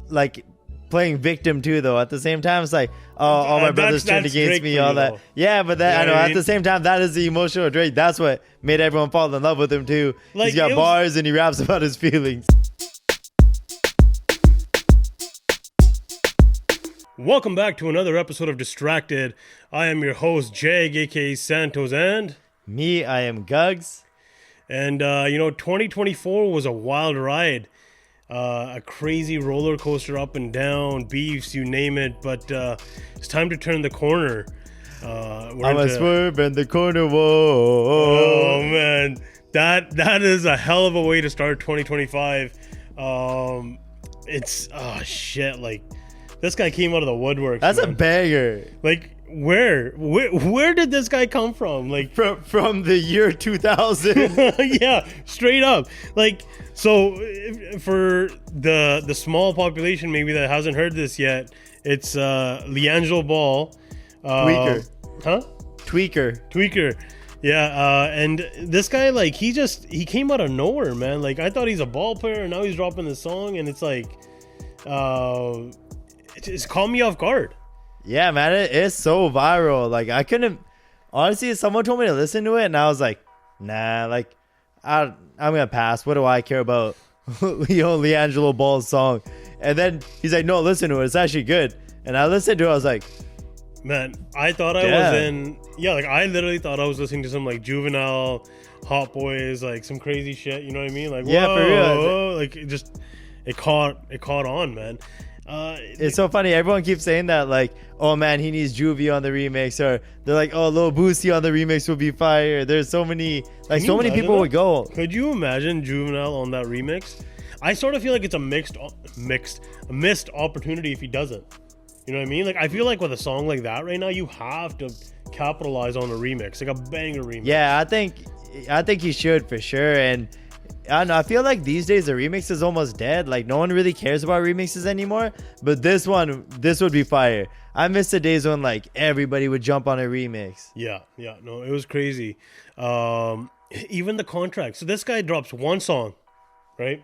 like playing victim too, though. At the same time, it's like, oh, all my brothers turned against Drake me, all that. though. Yeah, but that, You know I know. what I At mean? the same time, that is the emotional Drake. That's what made everyone fall in love with him too. Like, He's got it was- bars and he raps about his feelings. Welcome back to another episode of Distracted. I am your host, Jag, aka Santos, and Me, I am Gugs. 2024 was a wild ride. A crazy roller coaster up and down, beefs, you name it. But it's time to turn the corner. I'm a swerve in the corner. Whoa. Oh man, that is a hell of a way to start 2025. It's shit. Like, this guy came out of the woodwork. That's man. a banger. Like, where did this guy come from? Like, From the year 2000. yeah, straight up. Like, so for the small population maybe that hasn't heard this yet, it's LiAngelo Ball. Tweaker. Huh? Tweaker. Yeah, and this guy, like, he came out of nowhere, man. Like, I thought he's a ball player, and now he's dropping this song, and it's like, it's caught me off guard. Yeah, man, it's so viral. Like, I couldn't, honestly, someone told me to listen to it, and I was like, nah, like, I'm gonna pass. What do I care about LiAngelo Ball's song? And then he's like, no, listen to it. It's actually good. And I listened to it. I was like, man, I thought I I literally thought I was listening to some like Juvenile, Hot Boys, like some crazy shit. You know what I mean? Like, yeah, whoa, for real. whoa, like it caught on, man. It's so funny. Everyone keeps saying that, like, oh man, he needs Juvie on the remix, or they're like, oh, Lil Boosie on the remix would be fire. There's so many, like, so many people would go. Could you imagine Juvenile on that remix? I sort of feel like it's a missed opportunity if he doesn't. You know what I mean? Like, I feel like with a song like that right now, you have to capitalize on a remix, like a banger remix. Yeah, I think he should for sure. And I don't know, I feel like these days the remix is almost dead. Like, no one really cares about remixes anymore. But this would be fire. I miss the days when like everybody would jump on a remix. Yeah, no, it was crazy. Even the contract. So this guy drops one song, right?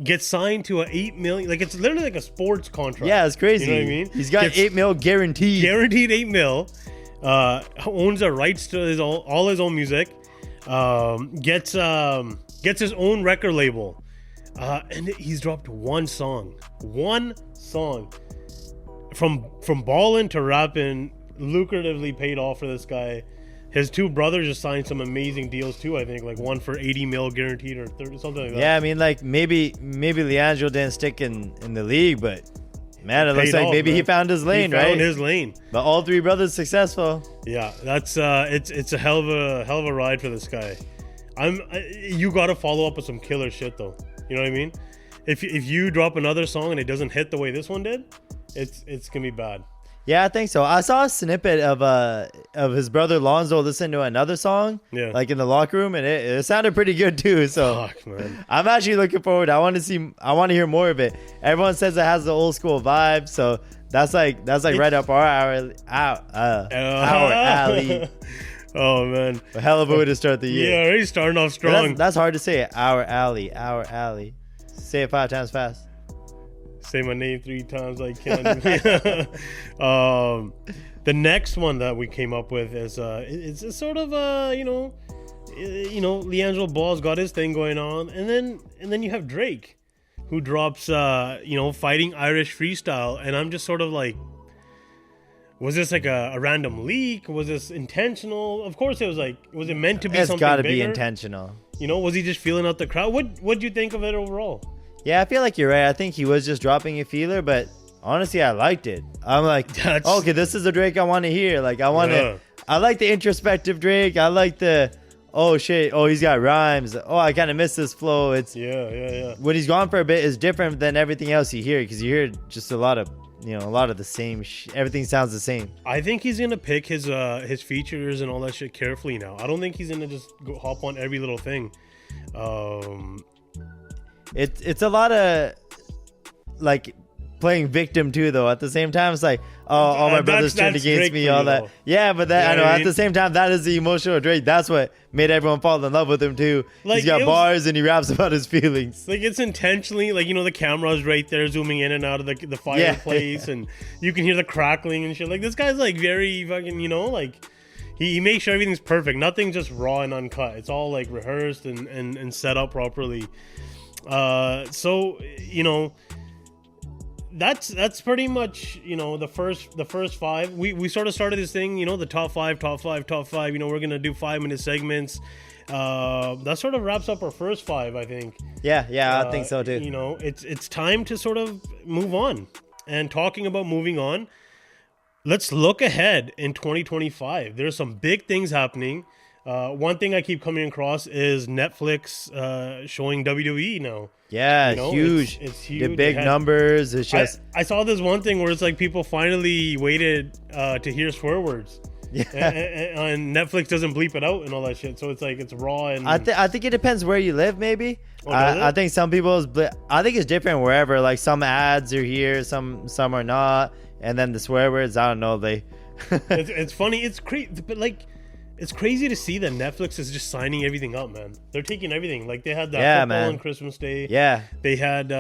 Gets signed to a $8 million, like, it's literally like a sports contract. Yeah, it's crazy. You know what I mean? He's got $8 million guaranteed. Guaranteed $8 million. Owns the rights to all his own music. Gets his own record label. And he's dropped one song. From ballin' to rapping, lucratively paid off for this guy. His two brothers just signed some amazing deals too, I think, like one for $80 million guaranteed or 30, something like that. Yeah, I mean, like, maybe LiAngelo didn't stick in the league, but man, it looks like maybe he found his lane, right? He found his lane. But all three brothers successful. Yeah, that's it's a hell of a ride for this guy. You got to follow up with some killer shit though. You know what I mean? If you drop another song and it doesn't hit the way this one did, it's gonna be bad. Yeah, I think so. I saw a snippet of his brother Lonzo listen to another song, like in the locker room, and it sounded pretty good too. So fuck, man. I'm actually looking forward. I want to hear more of it. Everyone says it has the old school vibe, so that's like right up our alley. Oh man, A hell of a way to start the year. Yeah, already starting off strong. That's hard to say. Our alley. Say it 5 times fast. Say my name 3 times like can. The next one that we came up with is it's a sort of LiAngelo Ball's got his thing going on, and then you have Drake, who drops Fighting Irish Freestyle, and I'm just sort of like, was this like a random leak? Was this intentional? Of course it was. Like, was it meant to be something bigger? It's got to be intentional. You know, was he just feeling out the crowd? What do you think of it overall? Yeah, I feel like you're right. I think he was just dropping a feeler, but honestly, I liked it. I'm like, okay, this is the Drake I want to hear. Like, I like the introspective Drake. I like the, oh shit, oh, he's got rhymes. Oh, I kind of miss this flow. It's yeah. When he's gone for a bit is different than everything else you hear, because you hear just a lot of the same. Everything sounds the same. I think he's gonna pick his features and all that shit carefully now. I don't think he's gonna just go hop on every little thing. It's a lot of like playing victim too, though. At the same time, it's like, oh, all my brothers turned against Drake me, for all you, that. though. Yeah, but that, You know I know, what I at mean? the same time, that is the emotional Drake. That's what made everyone fall in love with him too. Like, He's got it was- bars and he raps about his feelings. Like, it's intentionally, like, the camera's right there zooming in and out of the fireplace, and you can hear the crackling and shit. Like, this guy's, like, very fucking, like, he makes sure everything's perfect. Nothing's just raw and uncut. It's all, like, rehearsed and set up properly. So, that's pretty much, the first five. We sort of started this thing, the top five. We're gonna do 5-minute segments. That sort of wraps up our first five, I think. Yeah, I think so too. It's time to sort of move on. And talking about moving on, let's look ahead in 2025. There's some big things happening. One thing I keep coming across is Netflix showing WWE now. Yeah, huge. It's huge. The big numbers. It's just I saw this one thing where it's like people finally waited to hear swear words. Yeah. And Netflix doesn't bleep it out and all that shit. So it's like it's raw and I think it depends where you live, maybe. Oh, does it? I think some people's, I think it's different wherever. Like some ads are here, some are not, and then the swear words, I don't know. it's funny. It's crazy, but like. It's crazy to see that Netflix is just signing everything up, man. They're taking everything. Like they had that football on Christmas Day. Yeah. They had they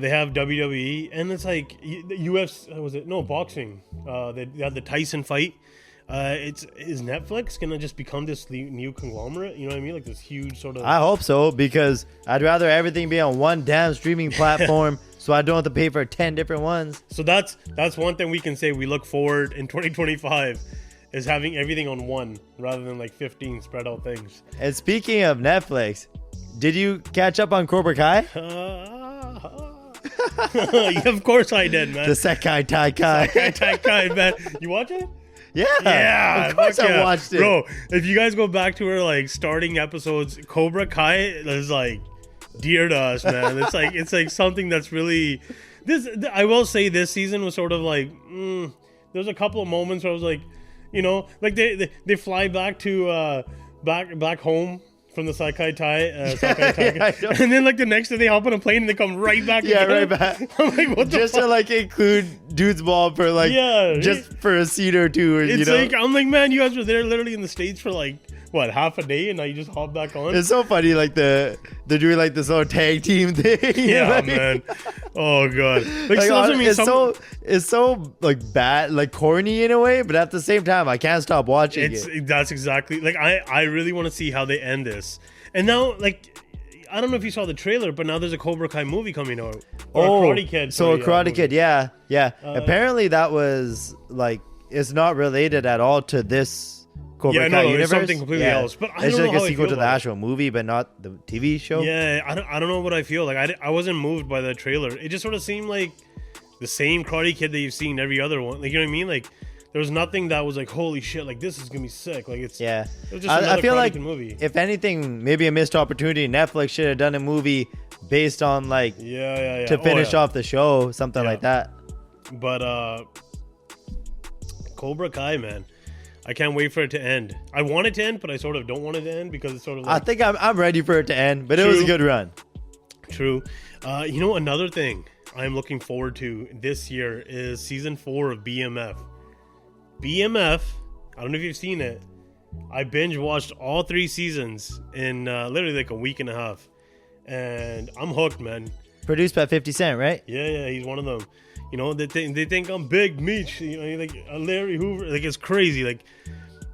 have WWE, and it's like the UFC. Was it no boxing? They had the Tyson fight. Is Netflix gonna just become this new conglomerate? You know what I mean? Like this huge sort of. I hope so, because I'd rather everything be on one damn streaming platform, so I don't have to pay for 10 different ones. So that's one thing we can say. We look forward in 2025. Is having everything on one rather than like 15 spread out things. And speaking of Netflix, did you catch up on Cobra Kai? Yeah, of course I did, man. The Sekai Tai Kai. Sekai Tai Kai, man. You watch it? Yeah, of course I watched it. Bro, if you guys go back to our like starting episodes, Cobra Kai is like dear to us, man. It's like something that's really I will say this season was sort of like there's a couple of moments where I was like, like they fly back to back home from the Sekai Tai, and then like the next day they hop on a plane and they come right back. Right back. I'm like, what the just fuck? to like include Dude's Ball for like just for a scene or two. It's like I'm like, man, you guys were there literally in the States for like what, half a day, and now you just hop back on. It's so funny, like they're doing like this little tag team thing. Yeah, man. Oh god. Like it's so like bad, like corny in a way, but at the same time, I can't stop watching it. That's exactly like I really want to see how they end this. And now, like, I don't know if you saw the trailer, but now there's a Cobra Kai movie coming out. Or a Karate Kid. So a Karate Kid, yeah. Apparently, that was like it's not related at all to this Cobra Kai universe. It's something completely else. But I don't know like how a I sequel feel to the about actual movie, but not the TV show. Yeah, I don't know what I feel like. I wasn't moved by the trailer. It just sort of seemed like the same Karate Kid that you've seen every other one. Like, you know what I mean? Like, there was nothing that was like, holy shit, like this is gonna be sick. Like it was just I feel Karate like Kid movie. If anything, maybe a missed opportunity. Netflix should have done a movie based on like to finish off the show, something like that. But Cobra Kai, man, I can't wait for it to end. I want it to end, but I sort of don't want it to end because it's sort of like, I think I'm ready for it to end, but it was a good run. True. Another thing I'm looking forward to this year is season 4 of BMF. BMF, I don't know if you've seen it. I binge watched all 3 seasons in literally like a week and a half, and I'm hooked, man. Produced by 50 Cent, right? Yeah, he's one of them. They think I'm Big Meech. Like Larry Hoover. Like it's crazy. Like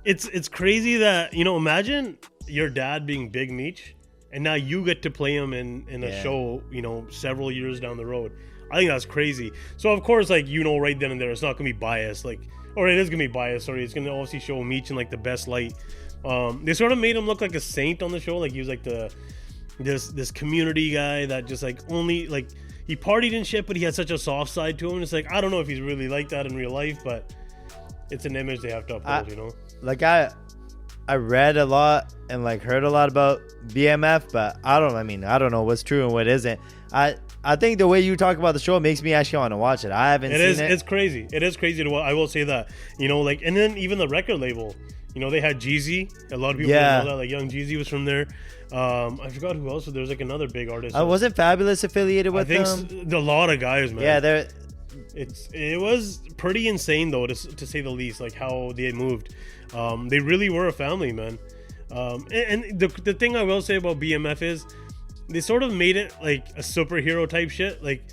it's crazy that imagine your dad being Big Meech, and now you get to play him in a show. Several years down the road. I think that's crazy. So of course, like right then and there, it's not gonna be biased. Like, or it is gonna be biased. Sorry, it's gonna obviously show Meech in like the best light. They sort of made him look like a saint on the show. Like he was like this community guy that just like only like he partied and shit, but he had such a soft side to him. It's like I don't know if he's really like that in real life, but it's an image they have to uphold. Like I read a lot and like heard a lot about BMF, but I don't know what's true and what isn't. I think the way you talk about the show makes me actually want to watch it. I haven't seen it. It's crazy. It is crazy to watch. I will say that. And then even the record label, You know, they had Jeezy. A lot of people Yeah. know that. Like Young Jeezy was from there. I forgot who else. There was like another big artist. Wasn't Fabulous affiliated I with think them? a lot of guys, man. Yeah, they're. It was pretty insane though, to say the least. Like how they moved. They really were a family, man. And the thing I will say about BMF is they sort of made it like a superhero type shit. Like,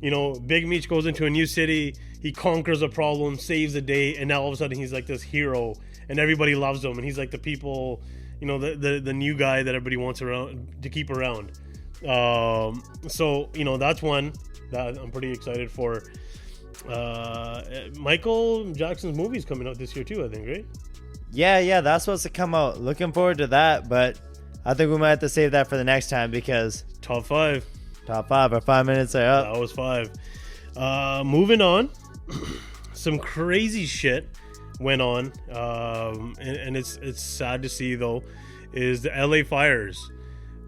you know, Big Meech goes into a new city, he conquers a problem, saves the day, and now all of a sudden he's like this hero, and everybody loves him, and he's like the people, you know, the new guy that everybody wants around to keep around. So you know, that's one that I'm pretty excited for. Michael Jackson's movie's coming out this year too, I think, right? Yeah, that's supposed to come out. Looking forward to that, but I think we might have to save that for the next time because Top 5. our 5 minutes are up. That was 5. Moving on, some crazy shit went on, and it's sad to see though, is the LA fires.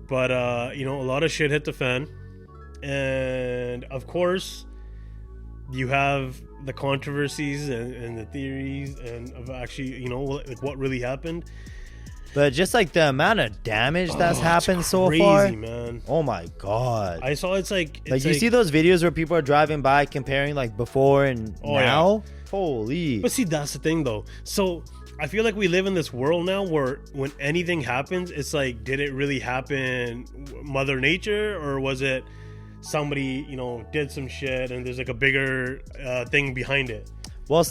But you know, a lot of shit hit the fan, and of course, you have the controversies and the theories and of actually, you know, like what really happened. But just like the amount of damage that's happened so crazy, far, man. Oh my god! I saw it's like you see those videos where people are driving by comparing like before and now. Yeah. Holy! But see, that's the thing though. So I feel like we live in this world now where when anything happens, it's like, did it really happen, Mother Nature, or was it somebody, you know, did some shit and there's like a bigger thing behind it? Well,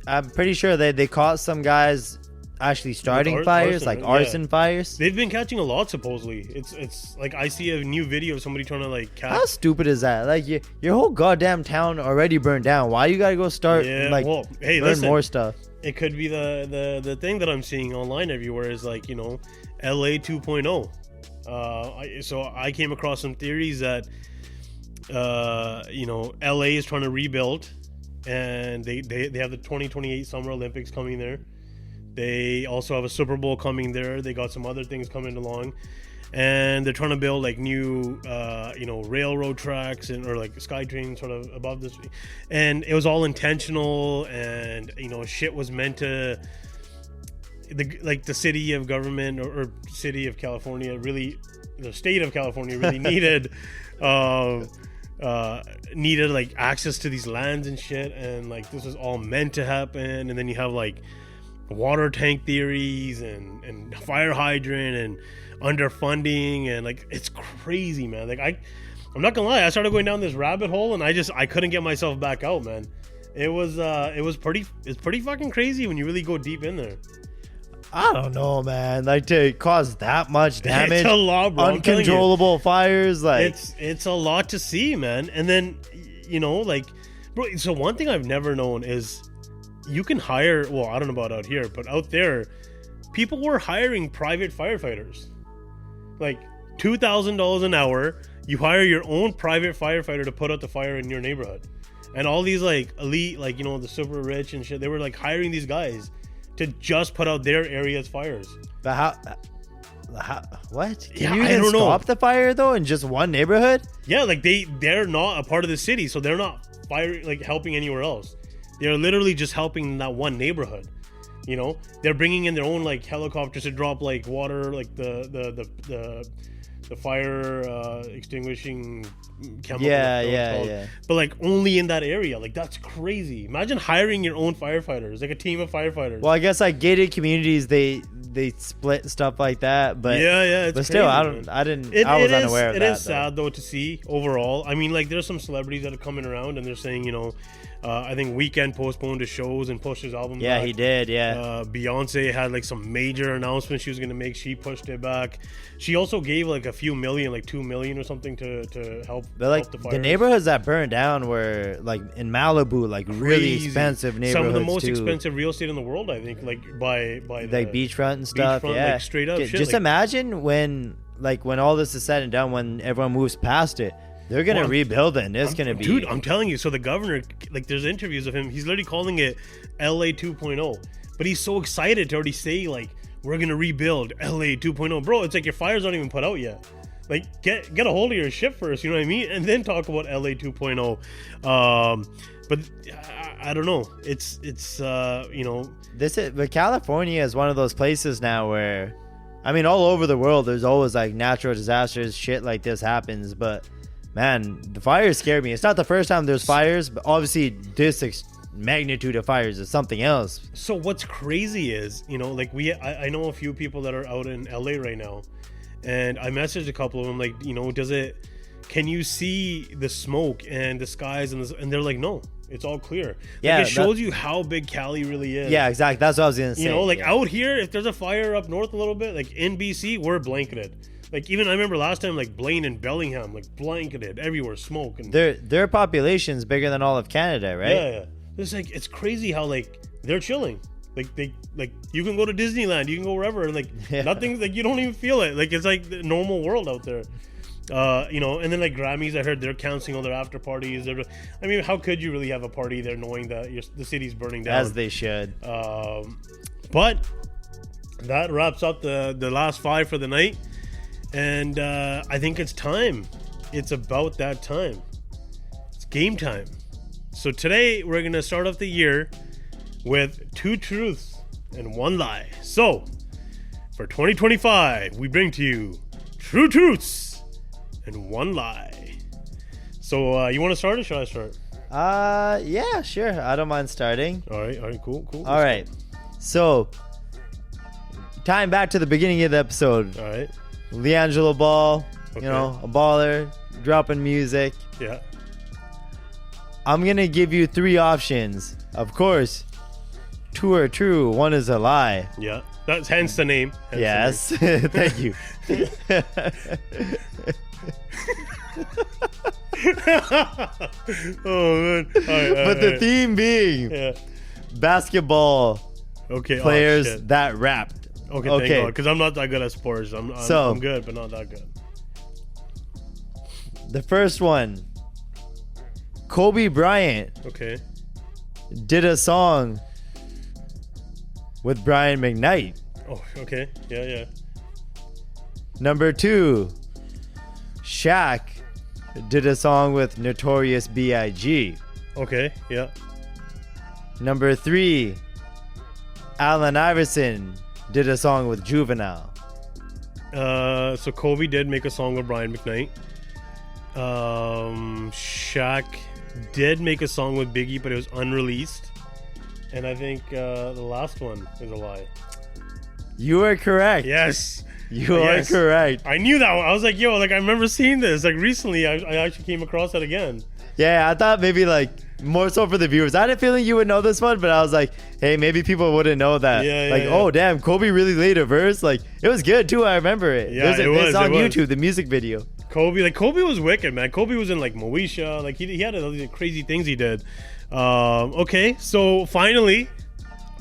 I'm pretty sure they caught some guys actually starting fires, like arson fires. They've been catching a lot supposedly. It's like I see a new video of somebody trying to like catch. How stupid is that? Like your whole goddamn town already burned down. Why you gotta go start burn more stuff? It could be the thing that I'm seeing online everywhere is like, you know, LA 2.0. So I came across some theories that you know, LA is trying to rebuild, and they have the 2028 Summer Olympics coming there. They also have a Super Bowl coming there. They got some other things coming along, and they're trying to build like new, you know, railroad tracks or like SkyTrain sort of above this. And it was all intentional, and you know, shit was meant to. The city of government or city of California really, the state of California really needed, needed like access to these lands and shit, and like this was all meant to happen. And then you have like water tank theories and fire hydrant and underfunding, and like it's crazy, man. Like I'm not gonna lie, I started going down this rabbit hole and I couldn't get myself back out, man. It's pretty fucking crazy when you really go deep in there. I don't know, man. Like to cause that much damage, it's a lot, bro. Uncontrollable fires, like it's a lot to see, man. And then, you know, like, bro. So one thing I've never known is you can hire. Well, I don't know about out here, but out there, people were hiring private firefighters, like $2,000 an hour. You hire your own private firefighter to put out the fire in your neighborhood, and all these like elite, like, you know, the super rich and shit. They were like hiring these guys to just put out their area's fires. But how what? Can Yeah, you I even don't know. stop the fire though in just one neighborhood? Yeah, like they're not a part of the city, so they're not helping anywhere else. They're literally just helping that one neighborhood. You know, they're bringing in their own like helicopters to drop like water, like the fire extinguishing chemical. Yeah. But like only in that area. Like that's crazy. Imagine hiring your own firefighters, like a team of firefighters. Well, I guess like gated communities, they split stuff like that. But yeah, but still, crazy, I was unaware of that. It is sad though to see overall. I mean, like there's some celebrities that are coming around and they're saying, you know, I think Weeknd postponed his shows and pushed his album back. He did, yeah. Beyonce had like some major announcement she was going to make. She pushed it back. She also gave like a few million, like $2 million or something to help. But like help the neighborhoods that burned down were like in Malibu, like really expensive neighborhoods. Some of the most too. Expensive real estate in the world, I think, like by like beachfront and stuff. Yeah, like straight up. Just imagine when all this is said and done, when everyone moves past it. They're going to rebuild it, and it's going to be... Dude, I'm telling you. So the governor, like, there's interviews of him. He's literally calling it LA 2.0. But he's so excited to already say, like, we're going to rebuild LA 2.0. Bro, it's like your fires aren't even put out yet. Like get a hold of your shit first, you know what I mean, and then talk about LA 2.0. But I don't know. It's you know, but California is one of those places now where, I mean, all over the world, there's always like natural disasters, shit like this happens. But man, the fires scare me. It's not the first time there's fires, but obviously this magnitude of fires is something else. So what's crazy is, you know, like I know a few people that are out in LA right now, and I messaged a couple of them, like, you know, can you see the smoke and the skies and they're like, no, it's all clear. Yeah, like, it shows you how big Cali really is. Yeah, exactly. That's what I was gonna say. You know, like out here, if there's a fire up north a little bit, like in BC, we're blanketed. Like even I remember last time, like Blaine and Bellingham, like blanketed everywhere, smoke. And their population's bigger than all of Canada, right? Yeah. It's like, it's crazy how like they're chilling. Like you can go to Disneyland, you can go wherever, and like nothing, like you don't even feel it. Like it's like the normal world out there. You know, and then like Grammys, I heard they're canceling all their after parties. I mean, how could you really have a party there knowing that the city's burning down? As they should. But that wraps up the last 5 for the night, and I think it's time. It's about that time. It's game time. So today we're gonna start off the year with 2 truths and 1 lie. So for 2025, we bring to you 2 truths and 1 lie. So you want to start or should I start? Yeah, sure. I don't mind starting. All right, cool. All right. So, tying back to the beginning of the episode. All right. LiAngelo Ball, Okay. you know, a baller, dropping music. Yeah. I'm going to give you 3 options. Of course, 2 are true, 1 is a lie. Yeah. That's hence the name. Yes. Thank you. Oh man. All right, But the theme being basketball players that rapped. Okay, thank God, because I'm not that good at sports. I'm good, but not that good. The first one, Kobe Bryant did a song with Brian McKnight. Oh, okay. Yeah. Number 2, Shaq did a song with Notorious B.I.G. Okay, yeah. Number 3, Allen Iverson did a song with Juvenile. So Kobe did make a song with Brian McKnight. Shaq did make a song with Biggie, but it was unreleased. And I think the last one is a lie. You are correct. Yes. You are correct. I knew that one. I was like, yo, like I remember seeing this. Like recently, I actually came across it again. Yeah, I thought maybe like more so for the viewers. I had a feeling you would know this one, but I was like, hey, maybe people wouldn't know that. Oh, damn, Kobe really laid a verse. Like, it was good too. I remember it. Yeah, it's on YouTube, the music video. Kobe was wicked, man. Kobe was in like Moesha. Like he had all these crazy things he did. Okay, so finally,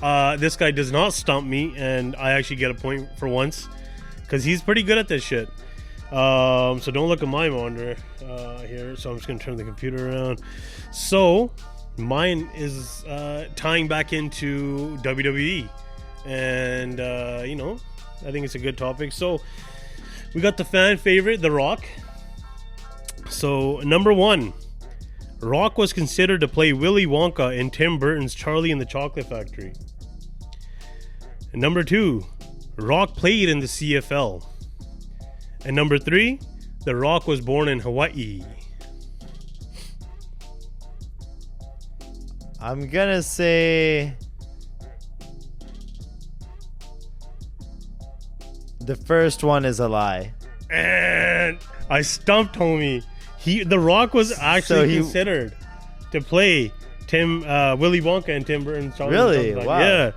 this guy does not stump me, and I actually get a point for once. Because he's pretty good at this shit. So don't look at my monitor here. So I'm just going to turn the computer around. So mine is tying back into WWE. And, you know, I think it's a good topic. So we got the fan favorite, The Rock. So number 1, Rock was considered to play Willy Wonka in Tim Burton's Charlie and the Chocolate Factory. And number 2, Rock played in the CFL. And number 3, The Rock was born in Hawaii. I'm gonna say the first one is a lie. And I stumped homie. The Rock was actually considered to play Willy Wonka and Tim Burton. Really? Wow. Yeah.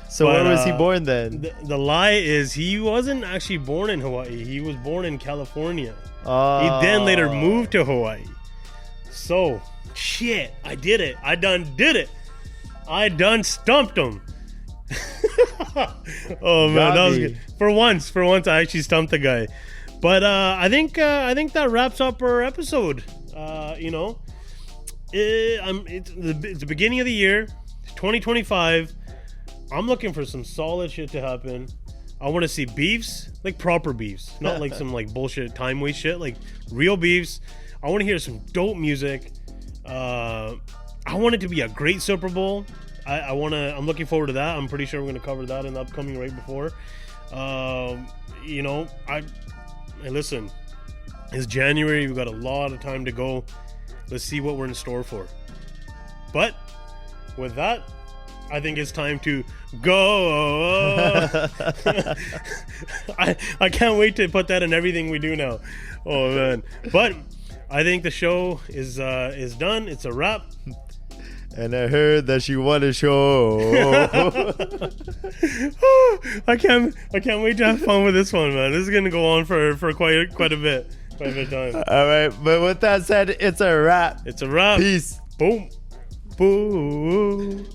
So where was he born then? The lie is he wasn't actually born in Hawaii. He was born in California. Oh. He then later moved to Hawaii. So, shit, I did it. I done did it. I done stumped him. Oh man, that was good. For once, I actually stumped the guy. But I think that wraps up our episode. You know, it's the beginning of the year, 2025. I'm looking for some solid shit to happen. I want to see beefs, like proper beefs, not like some like bullshit time waste shit, like real beefs. I want to hear some dope music. I want it to be a great Super Bowl. I'm looking forward to that. I'm pretty sure we're going to cover that in the upcoming right before. You know, hey, listen, it's January. We've got a lot of time to go. Let's see what we're in store for. But with that, I think it's time to go. I can't wait to put that in everything we do now. Oh man! But I think the show is done. It's a wrap. And I heard that she won a show. I can't wait to have fun with this one, man. This is gonna go on for quite a bit of time. All right, but with that said, it's a wrap. It's a wrap. Peace. Boom. Boo.